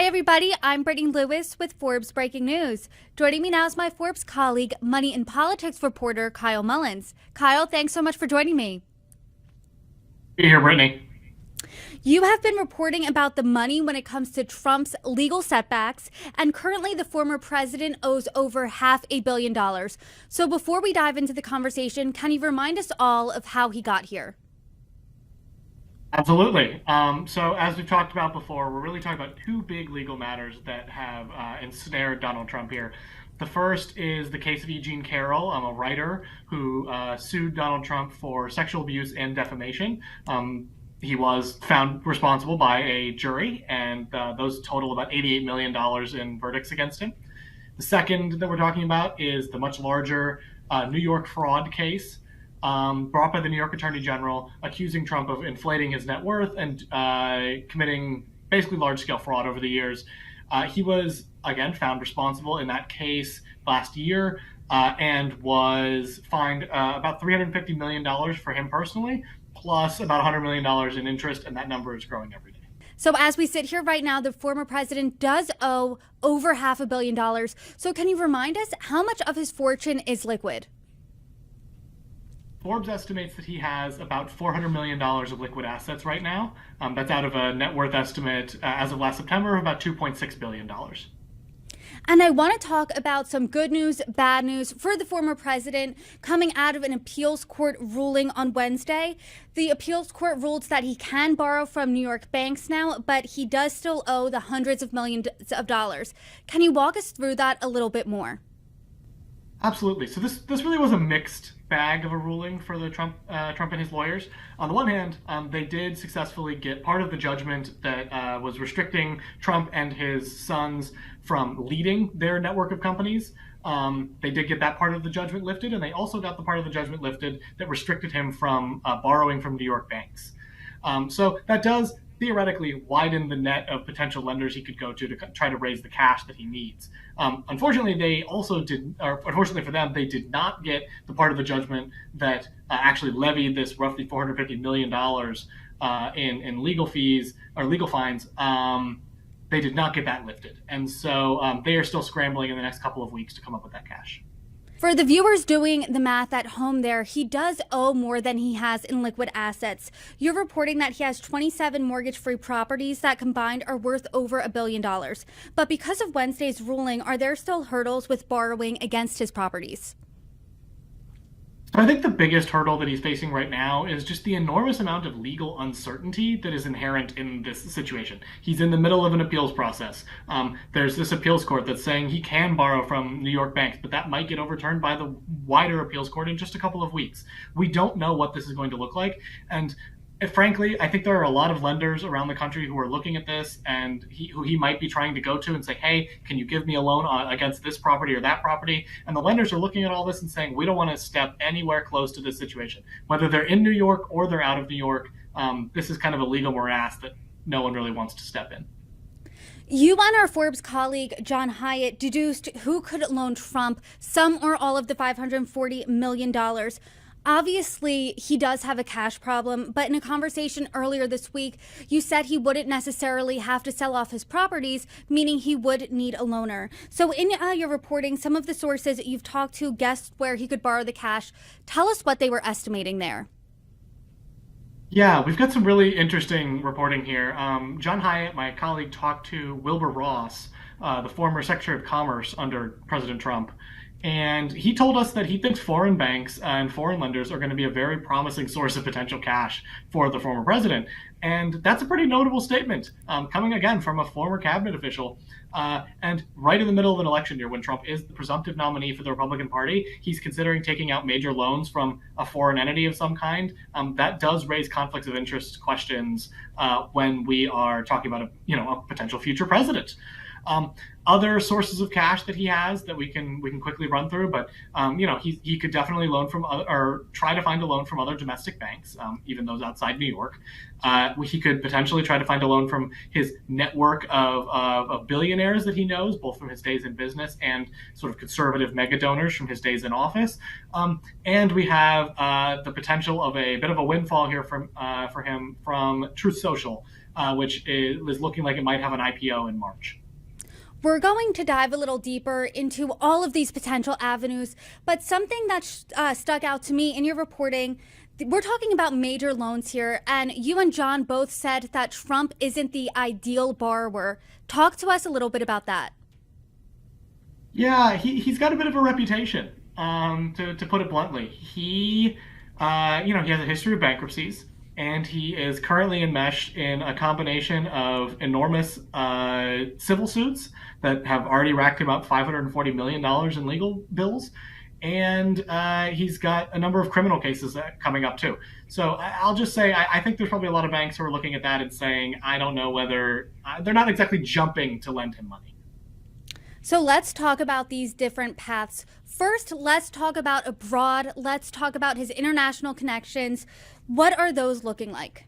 Hi, everybody. I'm Brittany Lewis with Forbes Breaking News. Joining me now is my Forbes colleague, money and politics reporter, Kyle Mullins. Kyle, thanks so much for joining me. Be here, Brittany. You have been reporting about the money when it comes to Trump's legal setbacks, and currently the former president owes over $500 million. So before we dive into the conversation, can you remind us all of how he got here? Absolutely. So as we've talked about before, we're really talking about two big legal matters that have ensnared Donald Trump here. The first is the case of Eugene Carroll, a writer who sued Donald Trump for sexual abuse and defamation. He was found responsible by a jury, and those total about $88 million in verdicts against him. The second that we're talking about is the much larger New York fraud case brought by the New York Attorney General, accusing Trump of inflating his net worth and committing basically large-scale fraud over the years. He was, again, found responsible in that case last year and was fined about $350 million for him personally, plus about $100 million in interest, and that number is growing every day. So as we sit here right now, the former president does owe over $500 million. So can you remind us how much of his fortune is liquid? Forbes estimates that he has about $400 million of liquid assets right now. That's out of a net worth estimate as of last September of about $2.6 billion. And I want to talk about some good news, bad news for the former president coming out of an appeals court ruling on Wednesday. The appeals court ruled that he can borrow from New York banks now, but he does still owe the hundreds of millions of dollars. Can you walk us through that a little bit more? Absolutely. So this really was a mixed bag of a ruling for the Trump and his lawyers. On the one hand, they did successfully get part of the judgment that was restricting Trump and his sons from leading their network of companies. They did get that part of the judgment lifted, and they also got the part of the judgment lifted that restricted him from borrowing from New York banks. So that does theoretically widen the net of potential lenders he could go to try to raise the cash that he needs. Unfortunately, unfortunately for them, they did not get the part of the judgment that actually levied this roughly $450 million in legal fees or legal fines. They did not get that lifted. And so they are still scrambling in the next couple of weeks to come up with that cash. For the viewers doing the math at home there, he does owe more than he has in liquid assets. You're reporting that he has 27 mortgage-free properties that combined are worth over $1 billion. But because of Wednesday's ruling, are there still hurdles with borrowing against his properties? I think the biggest hurdle that he's facing right now is just the enormous amount of legal uncertainty that is inherent in this situation. He's in the middle of an appeals process. There's this appeals court that's saying he can borrow from New York banks, but that might get overturned by the wider appeals court in just a couple of weeks. We don't know what this is going to look like. And frankly, I think there are a lot of lenders around the country who are looking at this and who he might be trying to go to and say, hey, can you give me a loan against this property or that property? And the lenders are looking at all this and saying, we don't want to step anywhere close to this situation. Whether they're in New York or they're out of New York, this is kind of a legal morass that no one really wants to step in. You and our Forbes colleague, John Hyatt, deduced who could loan Trump some or all of the $540 million. Obviously, he does have a cash problem, but in a conversation earlier this week, you said he wouldn't necessarily have to sell off his properties, meaning he would need a loaner. So in your reporting, some of the sources you've talked to guessed where he could borrow the cash. Tell us what they were estimating there. Yeah, we've got some really interesting reporting here. John Hyatt, my colleague, talked to Wilbur Ross, the former Secretary of Commerce under President Trump. And he told us that he thinks foreign banks and foreign lenders are going to be a very promising source of potential cash for the former president. And that's a pretty notable statement, coming again from a former cabinet official. And right in the middle of an election year, when Trump is the presumptive nominee for the Republican Party, he's considering taking out major loans from a foreign entity of some kind. That does raise conflicts of interest questions when we are talking about a potential future president. Other sources of cash that he has that we can quickly run through, but he could definitely loan from or try to find a loan from other domestic banks, even those outside New York. He could potentially try to find a loan from his network of billionaires that he knows, both from his days in business and sort of conservative mega donors from his days in office. And we have the potential of a bit of a windfall here for him from Truth Social. which is looking like it might have an IPO in March. We're going to dive a little deeper into all of these potential avenues, but something that stuck out to me in your reporting, we're talking about major loans here, and you and John both said that Trump isn't the ideal borrower. Talk to us a little bit about that. Yeah, he's got a bit of a reputation, to put it bluntly. He has a history of bankruptcies, and he is currently enmeshed in a combination of enormous civil suits that have already racked him up $540 million in legal bills. And he's got a number of criminal cases coming up too. So I'll just say I think there's probably a lot of banks who are looking at that and saying, I don't know whether they're not exactly jumping to lend him money. So let's talk about these different paths. First, let's talk about abroad. Let's talk about his international connections. What are those looking like?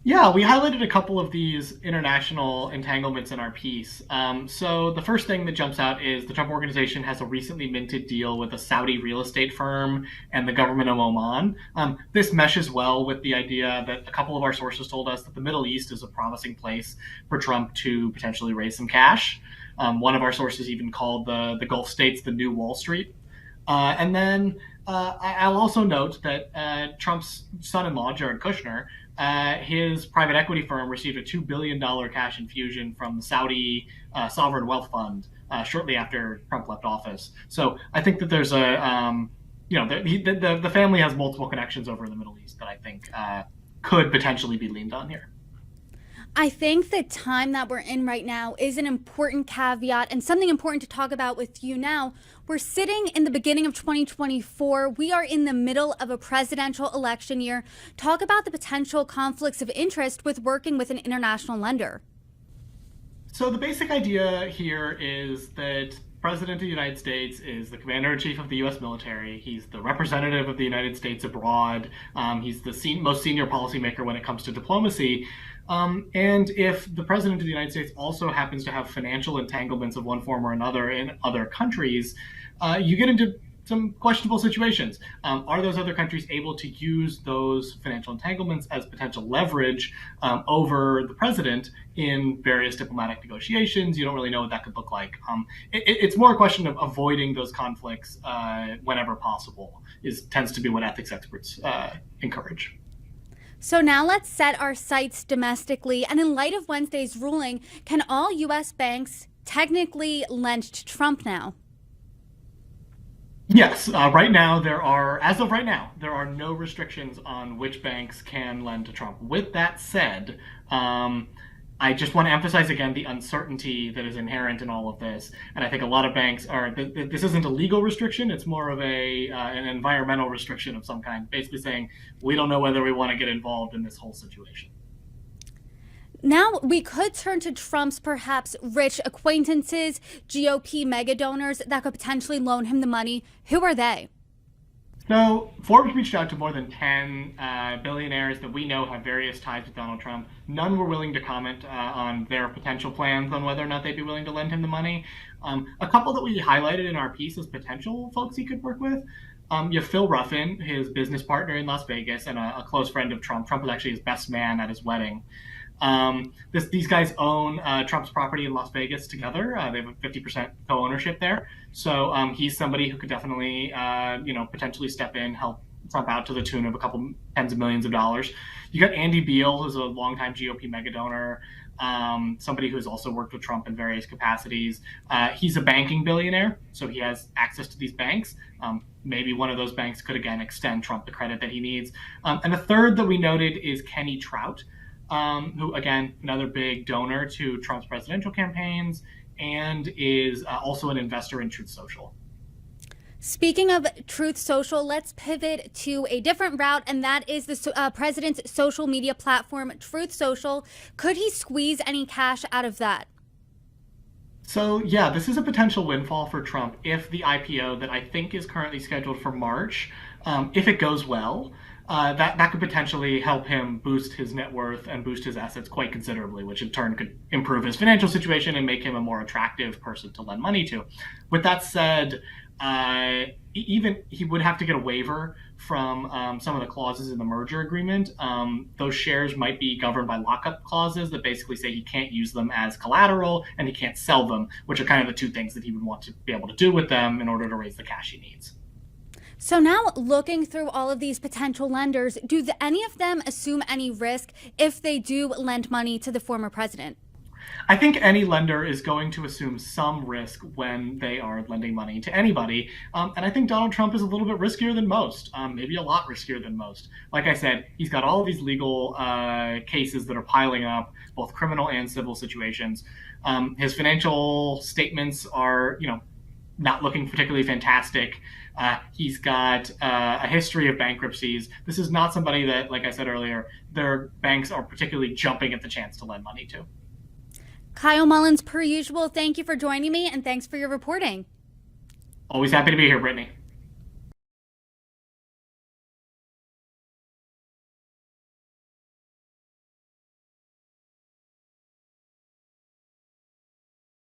Yeah, we highlighted a couple of these international entanglements in our piece. So the first thing that jumps out is the Trump Organization has a recently minted deal with a Saudi real estate firm and the government of Oman. This meshes well with the idea that a couple of our sources told us that the Middle East is a promising place for Trump to potentially raise some cash. One of our sources even called the Gulf states the new Wall Street. And then I'll also note that Trump's son-in-law, Jared Kushner, his private equity firm received a $2 billion cash infusion from the Saudi Sovereign Wealth Fund shortly after Trump left office. So I think that there's the family has multiple connections over in the Middle East that I think could potentially be leaned on here. I think the time that we're in right now is an important caveat and something important to talk about with you now. We're sitting in the beginning of 2024. We are in the middle of a presidential election year. Talk about the potential conflicts of interest with working with an international lender. So the basic idea here is that President of the United States is the commander-in-chief of the U.S. military. He's the representative of the United States abroad. He's the most senior policymaker when it comes to diplomacy. And if the president of the United States also happens to have financial entanglements of one form or another in other countries, you get into some questionable situations. Are those other countries able to use those financial entanglements as potential leverage over the president in various diplomatic negotiations? You don't really know what that could look like. It's more a question of avoiding those conflicts whenever possible. Tends to be what ethics experts encourage. So now let's set our sights domestically. And in light of Wednesday's ruling, can all U.S. banks technically lend to Trump now? Yes, as of right now, there are no restrictions on which banks can lend to Trump. With that said, I just want to emphasize again the uncertainty that is inherent in all of this. And I think a lot of banks this isn't a legal restriction, it's more of an environmental restriction of some kind, basically saying we don't know whether we want to get involved in this whole situation. Now we could turn to Trump's perhaps rich acquaintances, GOP mega donors that could potentially loan him the money. Who are they? So Forbes reached out to more than 10 billionaires that we know have various ties with Donald Trump. None were willing to comment on their potential plans on whether or not they'd be willing to lend him the money. A couple that we highlighted in our piece as potential folks he could work with. You have Phil Ruffin, his business partner in Las Vegas and a close friend of Trump. Trump was actually his best man at his wedding. These guys own Trump's property in Las Vegas together. They have a 50% co-ownership there. So he's somebody who could definitely, potentially step in, help Trump out to the tune of a couple tens of millions of dollars. You got Andy Beal, who's a longtime GOP mega donor, somebody who has also worked with Trump in various capacities. He's a banking billionaire, so he has access to these banks. Maybe one of those banks could, again, extend Trump the credit that he needs. And a third that we noted is Kenny Trout, who, again, another big donor to Trump's presidential campaigns and is also an investor in Truth Social. Speaking of Truth Social, let's pivot to a different route, and that is the president's social media platform, Truth Social. Could he squeeze any cash out of that? So, yeah, this is a potential windfall for Trump if the IPO that I think is currently scheduled for March, if it goes well, that could potentially help him boost his net worth and boost his assets quite considerably, which in turn could improve his financial situation and make him a more attractive person to lend money to. With that said, even he would have to get a waiver from some of the clauses in the merger agreement. Those shares might be governed by lockup clauses that basically say he can't use them as collateral and he can't sell them, which are kind of the two things that he would want to be able to do with them in order to raise the cash he needs. So now looking through all of these potential lenders, do any of them assume any risk if they do lend money to the former president? I think any lender is going to assume some risk when they are lending money to anybody. And I think Donald Trump is a little bit riskier than most, maybe a lot riskier than most. Like I said, he's got all of these legal cases that are piling up, both criminal and civil situations. His financial statements are, not looking particularly fantastic. He's got a history of bankruptcies. This is not somebody that, like I said earlier, their banks are particularly jumping at the chance to lend money to. Kyle Mullins, per usual, thank you for joining me and thanks for your reporting. Always happy to be here, Brittany.